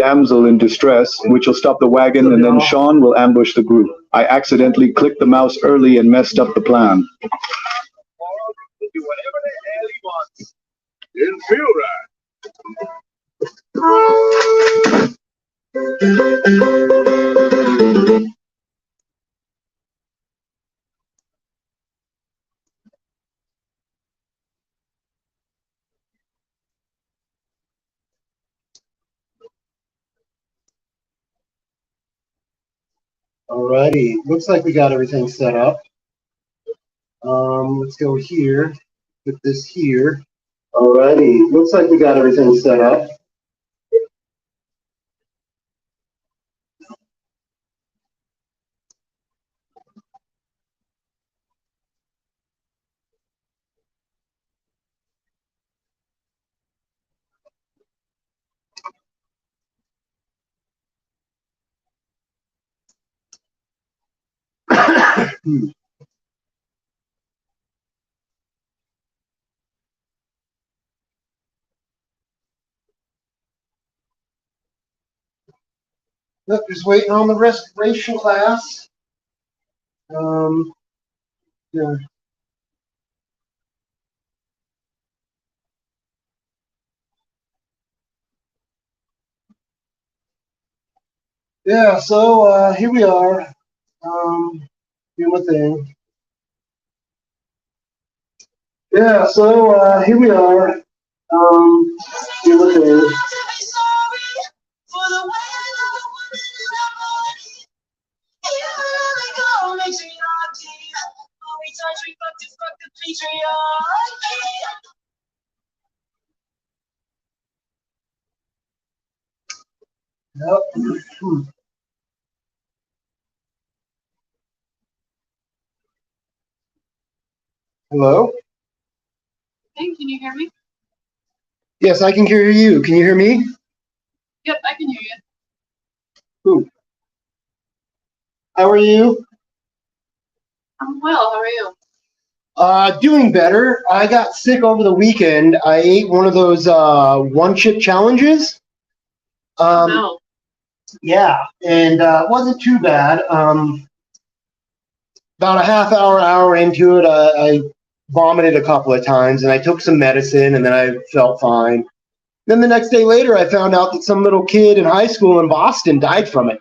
damsel in distress, which will stop the wagon, and then Sean will ambush the group. I accidentally clicked the mouse early and messed up the plan. Do whatever the hell he wants. Didn't feel right. Alrighty, looks like we got everything set up. Let's go here, put this here. Alrighty, looks like we got everything set up. Look, just waiting on the restoration class. Yeah. Yeah, so here we are. Do my thing. Yeah, so here we are. Do my thing. Yep. Hello? Hey, can you hear me? Yes, I can hear you. Can you hear me? Yep, I can hear you. Ooh. How are you? I'm well. How are you? Doing better. I got sick over the weekend. I ate one of those one-chip challenges. No. Yeah, and it wasn't too bad. About a half hour into it, I vomited a couple of times, and I took some medicine, and then I felt fine. Then the next day later, I found out that some little kid in high school in Boston died from it.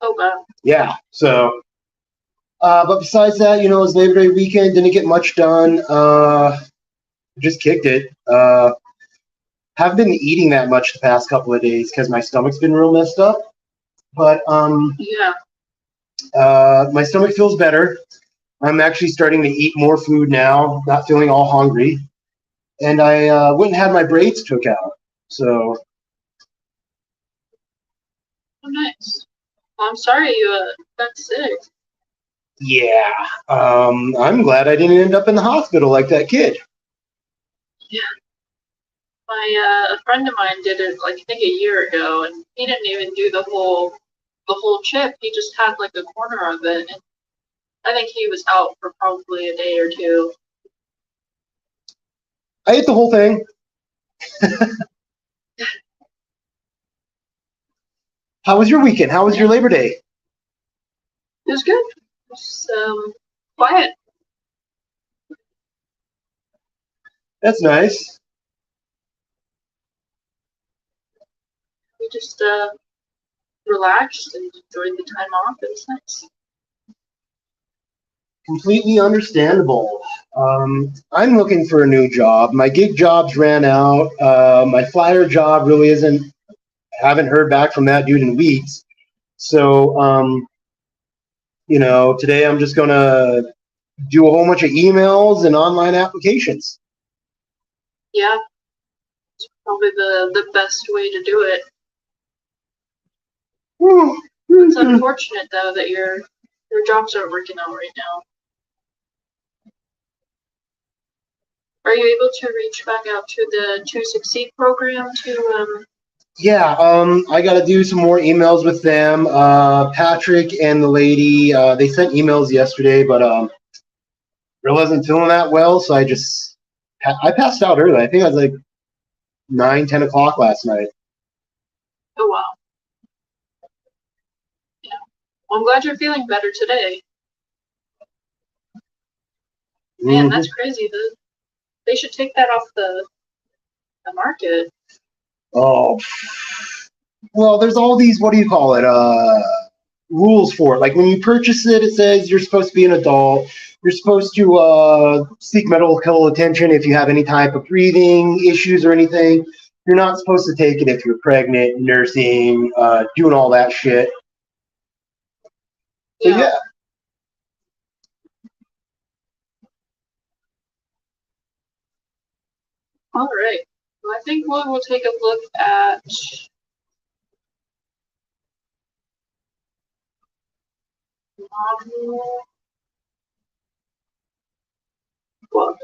Oh, wow. Yeah, so, but besides that, you know, it was Labor Day weekend, didn't get much done, just kicked it. Haven't been eating that much the past couple of days because my stomach's been real messed up, but yeah. My stomach feels better. I'm actually starting to eat more food now, not feeling all hungry. And I went and had my braids took out. So. Oh, nice. Well, I'm sorry you got sick. Yeah. I'm glad I didn't end up in the hospital like that kid. Yeah. A friend of mine did it, like, I think a year ago, and he didn't even do the whole chip. He just had, like, a corner of it, and I think he was out for probably a day or two. I ate the whole thing. How was your weekend? How was your Labor Day? It was good. It was quiet. That's nice. We just relaxed and enjoyed the time off. It was nice. Completely understandable. I'm looking for a new job. My gig jobs ran out. My flyer job really isn't. Haven't heard back from that dude in weeks. So, you know, today I'm just gonna do a whole bunch of emails and online applications. Yeah, it's probably the best way to do it. It's unfortunate though that your jobs aren't working out right now. Are you able to reach back out to the To Succeed program to Yeah, I got to do some more emails with them. Patrick and the lady, they sent emails yesterday, but I wasn't feeling that well, so I passed out early. I think I was like 9, 10 o'clock last night. Oh, wow. Yeah. Well, I'm glad you're feeling better today. Man, Mhm. that's crazy. They should take that off the market. Oh, well, there's all these, what do you call it? Rules for it. Like when you purchase it, it says you're supposed to be an adult. You're supposed to seek medical attention if you have any type of breathing issues or anything. You're not supposed to take it if you're pregnant, nursing, doing all that shit. So yeah. All right. Well, I think we'll take a look at module 12.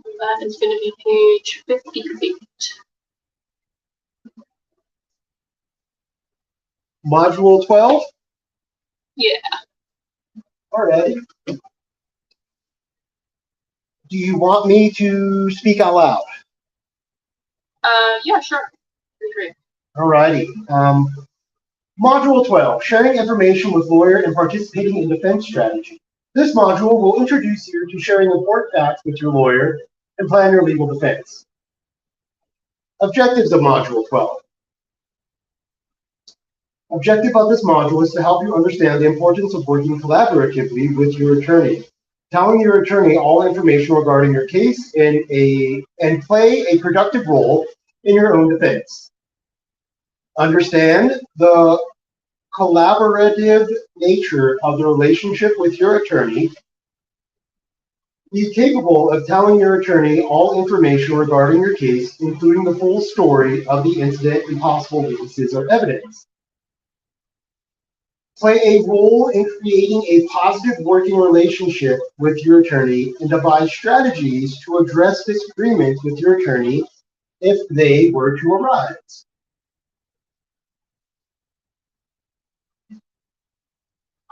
And that is going to be page 58. Module 12? Yeah. All right. Do you want me to speak out loud? Yeah, sure. Great. All righty. Module 12, sharing information with lawyer and participating in defense strategy. This module will introduce you to sharing important facts with your lawyer and plan your legal defense. Objectives of Module 12. Objective of this module is to help you understand the importance of working collaboratively with your attorney, telling your attorney all information regarding your case and play a productive role in your own defense. Understand the collaborative nature of the relationship with your attorney. Be capable of telling your attorney all information regarding your case, including the full story of the incident and possible witnesses or evidence. Play a role in creating a positive working relationship with your attorney and devise strategies to address disagreements with your attorney if they were to arise.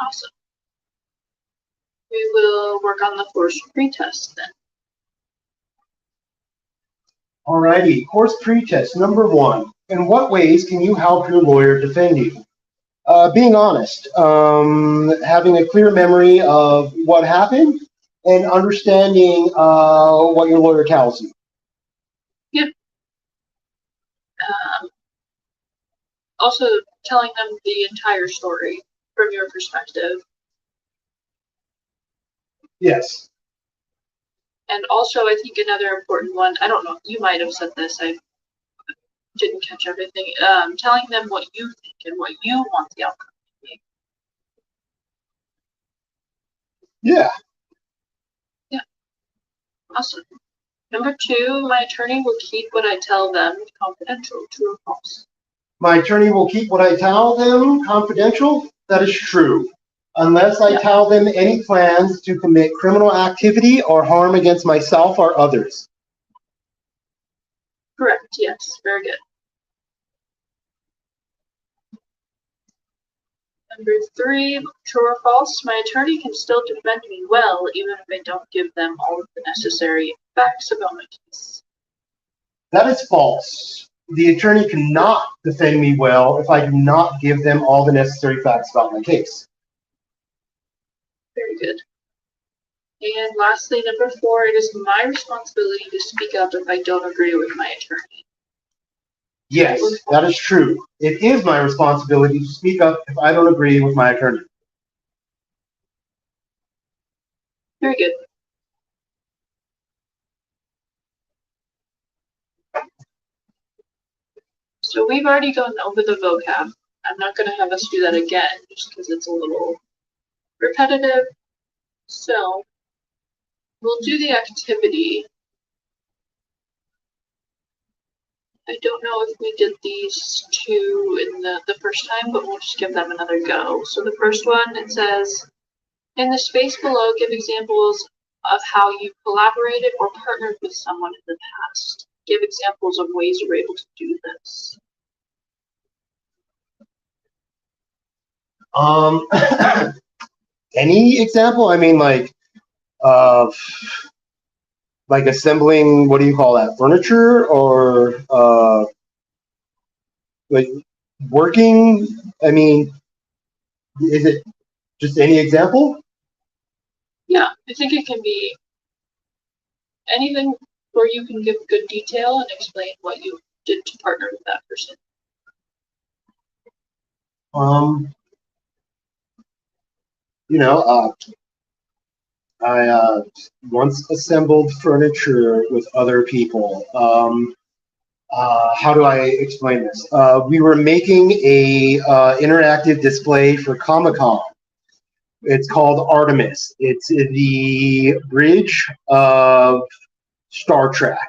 Awesome. We will work on the course pretest then. Alrighty, course pretest number 1. In what ways can you help your lawyer defend you? Being honest, having a clear memory of what happened, and understanding what your lawyer tells you. Yep. Also telling them the entire story from your perspective. Yes. And also, I think another important one, I don't know, you might have said this, I didn't catch everything, telling them what you think and what you want the outcome to be. Yeah. Yeah. Awesome. Number 2, my attorney will keep what I tell them confidential, true or false. My attorney will keep what I tell them confidential. That is true. Unless I tell them any plans to commit criminal activity or harm against myself or others. Correct, yes, very good. Number 3, true or false, my attorney can still defend me well even if I don't give them all of the necessary facts about my case. That is false. The attorney cannot defend me well if I do not give them all the necessary facts about my case. Very good. And lastly, number 4, it is my responsibility to speak up if I don't agree with my attorney. Yes, that is true. It is my responsibility to speak up if I don't agree with my attorney. Very good. So we've already gone over the vocab. I'm not going to have us do that again just because it's a little repetitive. So we'll do the activity. I don't know if we did these 2 in the first time, but we'll just give them another go. So the first one, it says, in the space below, give examples of how you collaborated or partnered with someone in the past. Give examples of ways you were able to do this. Any example? I mean, like like assembling, what do you call that, furniture, or like working? I mean, is it just any example? Yeah, I think it can be anything where you can give good detail and explain what you did to partner with that person. You know, I once assembled furniture with other people. How do I explain this? We were making a interactive display for Comic-Con. It's called Artemis. It's the bridge of Star Trek.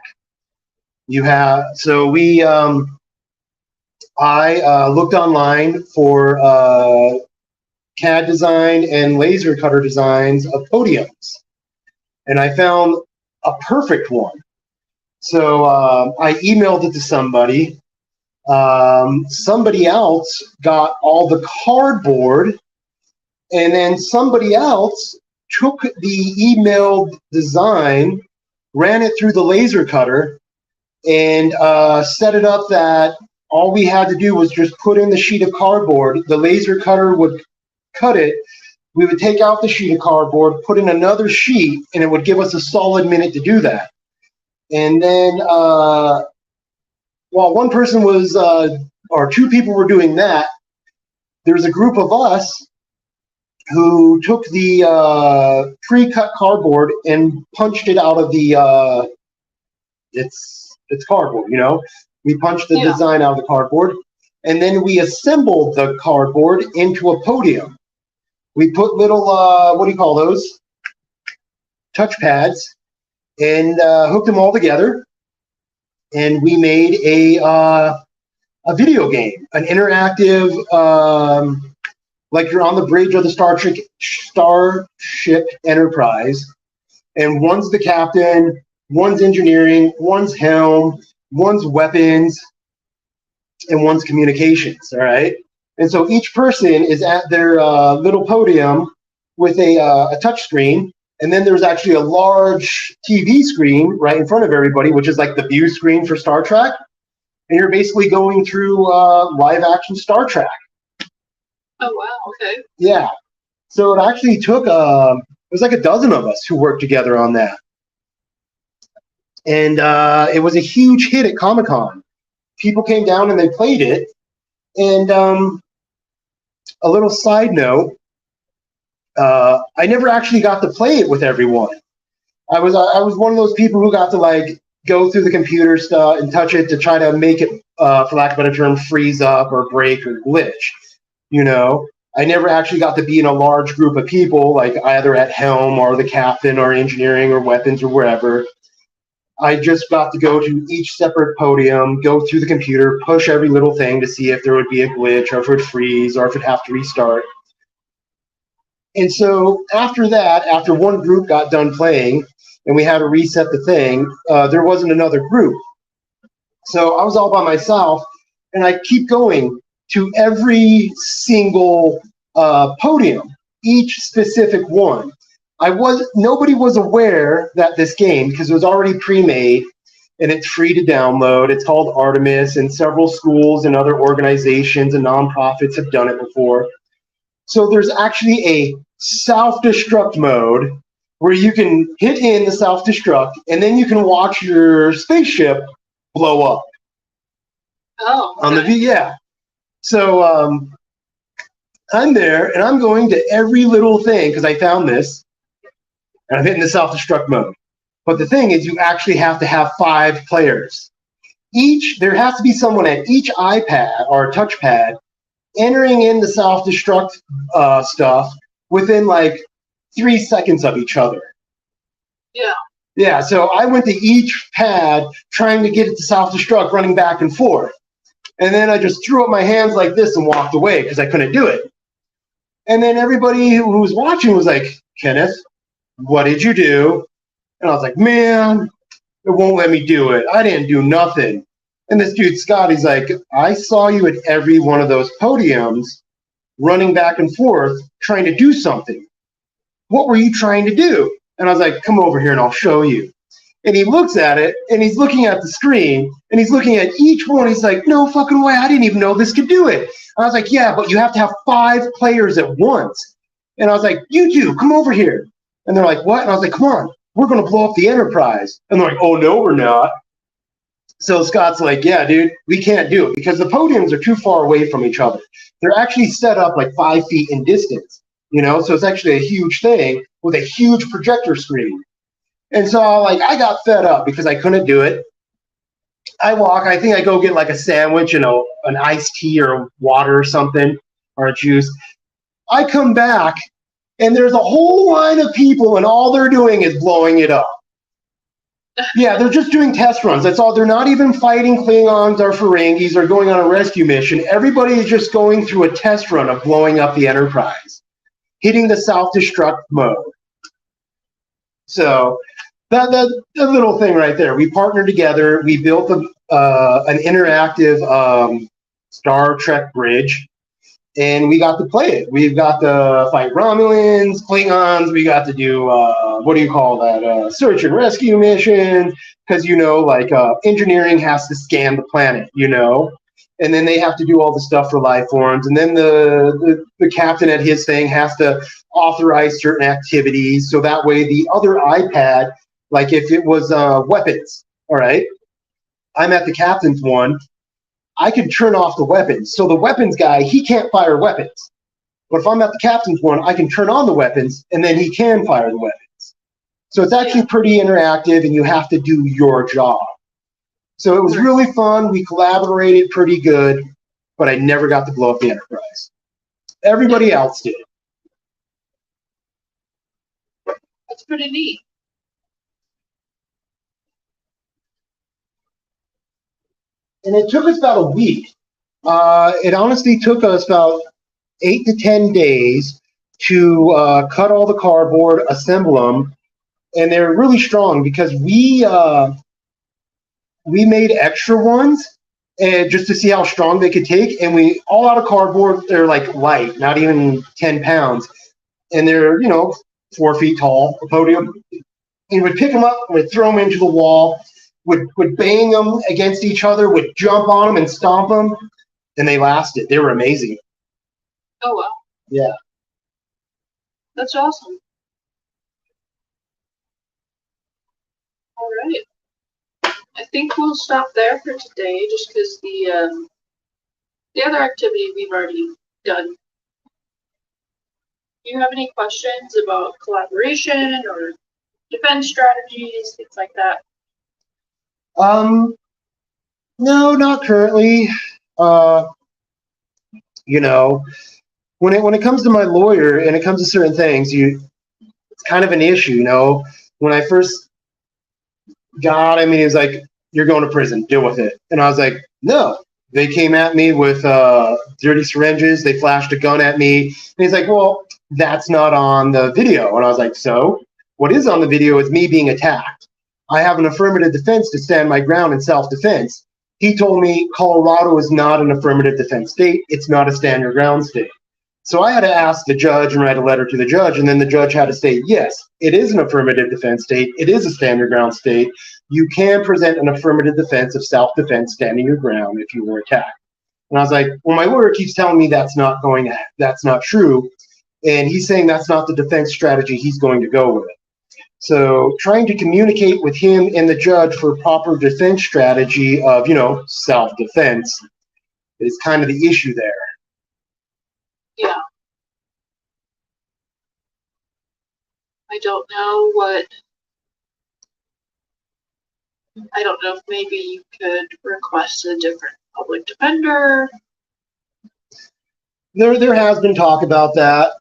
I looked online for CAD design and laser cutter designs of podiums, and I found a perfect one. So I emailed it to somebody. Somebody else got all the cardboard, and then somebody else took the emailed design, ran it through the laser cutter, and set it up that all we had to do was just put in the sheet of cardboard. The laser cutter would cut it. We would take out the sheet of cardboard, put in another sheet, and it would give us a solid minute to do that. And then while one person was, or two people were doing that, there was a group of us who took the pre-cut cardboard and punched it out of the, it's cardboard, you know? We punched the design out of the cardboard, and then we assembled the cardboard into a podium. We put little, what do you call those? Touch pads, and hooked them all together, and we made a video game, an interactive, like you're on the bridge of the Starship Enterprise, and one's the captain, one's engineering, one's helm, one's weapons, and one's communications, all right? And so each person is at their little podium with a touch screen, and then there's actually a large TV screen right in front of everybody, which is like the view screen for Star Trek, and you're basically going through live-action Star Trek. Oh, wow, okay. Yeah. So it actually took, it was like a dozen of us who worked together on that. And it was a huge hit at Comic-Con. People came down and they played it. And a little side note, I never actually got to play it with everyone. I was one of those people who got to like go through the computer stuff and touch it to try to make it, for lack of a better term, freeze up or break or glitch. You know, I never actually got to be in a large group of people, like either at helm or the captain or engineering or weapons or wherever. I just got to go to each separate podium, go through the computer, push every little thing to see if there would be a glitch or if it would freeze or if it'd have to restart. And so after that, after one group got done playing and we had to reset the thing, there wasn't another group. So I was all by myself, and I keep going to every single podium, each specific one. Nobody was aware that this game, because it was already pre-made and it's free to download. It's called Artemis, and several schools and other organizations and nonprofits have done it before. So there's actually a self-destruct mode where you can hit in the self-destruct, and then you can watch your spaceship blow up. Oh, okay. On the yeah. So I'm there, and I'm going to every little thing because I found this, and I'm hitting the self-destruct mode. But the thing is, you actually have to have 5 players. There has to be someone at each iPad or touchpad entering in the self-destruct stuff within like 3 seconds of each other. Yeah. Yeah, so I went to each pad trying to get it to self-destruct, running back and forth. And then I just threw up my hands like this and walked away because I couldn't do it. And then everybody who was watching was like, Kenneth, what did you do? And I was like, man, it won't let me do it. I didn't do nothing. And this dude, Scott, he's like, I saw you at every one of those podiums running back and forth trying to do something. What were you trying to do? And I was like, come over here and I'll show you. And he looks at it, and he's looking at the screen, and he's looking at each one. He's like, no fucking way, I didn't even know this could do it. I was like, yeah, but you have to have 5 players at once. And I was like, you two, come over here. And they're like, what? And I was like, come on, we're going to blow up the Enterprise. And they're like, oh, no, we're not. So Scott's like, yeah, dude, we can't do it because the podiums are too far away from each other. They're actually set up like 5 feet in distance, you know? So it's actually a huge thing with a huge projector screen. And so like I got fed up because I couldn't do it. I think I go get like a sandwich and an iced tea or water or something, or a juice. I come back and there's a whole line of people and all they're doing is blowing it up. Yeah, they're just doing test runs. That's all. They're not even fighting Klingons or Ferengis or going on a rescue mission. Everybody is just going through a test run of blowing up the Enterprise, hitting the self-destruct mode. So that little thing right there. We partnered together. We built an interactive Star Trek bridge, and we got to play it. We've got to fight Romulans, Klingons. We got to do search and rescue mission, because engineering has to scan the planet, and then they have to do all the stuff for life forms, and then the captain at his thing has to authorize certain activities, so that way the other iPad, like if it was weapons, all right, I'm at the captain's one, I can turn off the weapons. So the weapons guy, he can't fire weapons. But if I'm at the captain's one, I can turn on the weapons, and then he can fire the weapons. So it's actually pretty interactive, and you have to do your job. So it was really fun. We collaborated pretty good, but I never got to blow up the Enterprise. Everybody else did. That's pretty neat. And it took us about a week. It honestly took us about 8 to 10 days to cut all the cardboard, assemble them, and they're really strong because we made extra ones and just to see how strong they could take, and we all out of cardboard. They're like light, not even 10 pounds, and they're 4 feet tall. A podium. And we'd pick them up, we'd throw them into the wall. Would bang them against each other, would jump on them and stomp them, and they lasted. They were amazing. Oh, wow. Yeah. That's awesome. All right. I think we'll stop there for today, just because the other activity we've already done. Do you have any questions about collaboration or defense strategies, things like that? No, not currently. When it comes to my lawyer and it comes to certain things, it's kind of an issue, When I first got him, he was like, "You're going to prison, deal with it." And I was like, "No." They came at me with dirty syringes. They flashed a gun at me. And he's like, "Well, that's not on the video." And I was like, "So what is on the video is me being attacked. I have an affirmative defense to stand my ground in self-defense." He told me Colorado is not an affirmative defense state. It's not a stand your ground state. So I had to ask the judge and write a letter to the judge, and then the judge had to say, yes, it is an affirmative defense state. It is a stand your ground state. You can present an affirmative defense of self-defense standing your ground if you were attacked. And I was like, well, my lawyer keeps telling me that's not true. And he's saying that's not the defense strategy he's going to go with. So trying to communicate with him and the judge for proper defense strategy of, self-defense is kind of the issue there. Yeah. I don't know if maybe you could request a different public defender. There has been talk about that,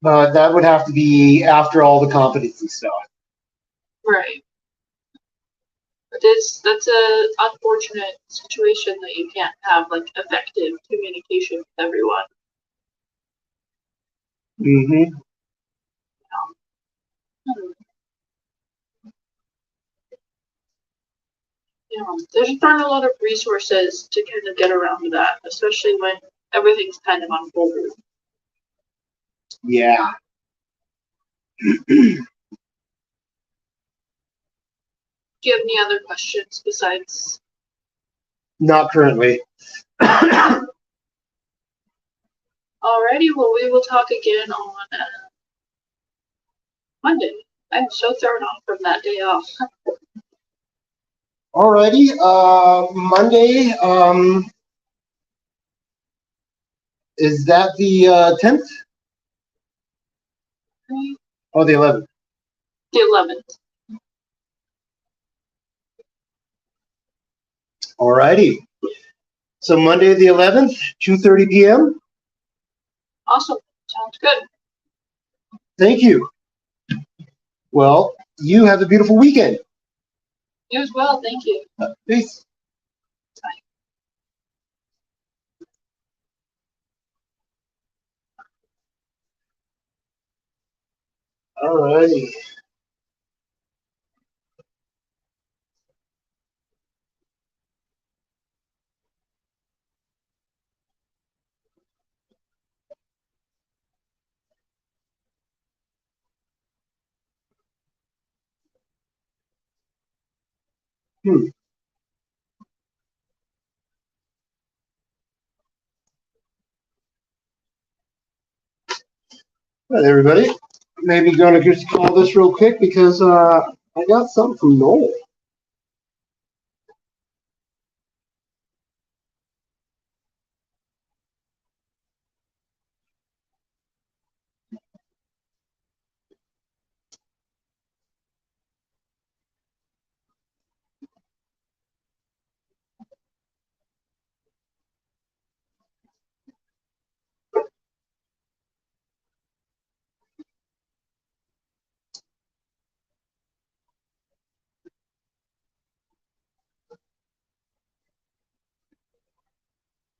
but that would have to be after all the competency stuff. Right. But that's a unfortunate situation that you can't have effective communication with everyone. Mm-hmm. There's not a lot of resources to kind of get around that, especially when everything's kind of on hold. Yeah. Do you have any other questions besides? Not currently. Alrighty, well, we will talk again on Monday. I'm so thrown off from that day off. Alrighty, Monday, is that the 10th? Oh, the 11th. The 11th. Alrighty. So Monday the 11th, 2:30 p.m. Awesome. Sounds good. Thank you. Well, you have a beautiful weekend. You as well. Thank you. Peace. Alrighty. All right, everybody. Maybe gonna just call this real quick because I got something from Noel.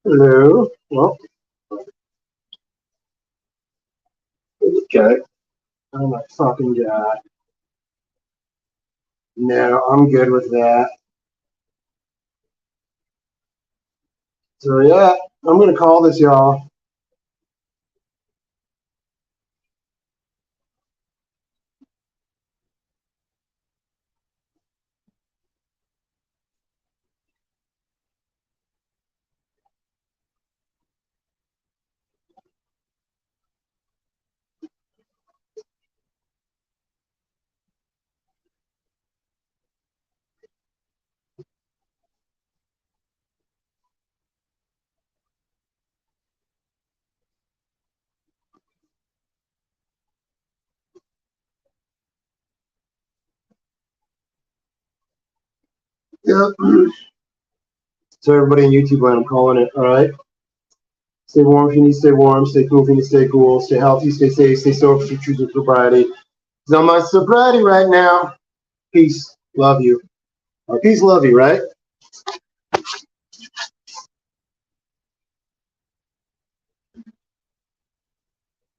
Hello. Well, okay. Oh my fucking god. No, I'm good with that. So yeah, I'm gonna call this, y'all. Yep. So everybody in YouTube land, I'm calling it. All right. Stay warm if you need to stay warm. Stay cool if you need to stay cool. Stay healthy. Stay safe. Stay sober if you choose sobriety. 'Cause I'm on sobriety right now. Peace. Love you. Peace. Love you. Right.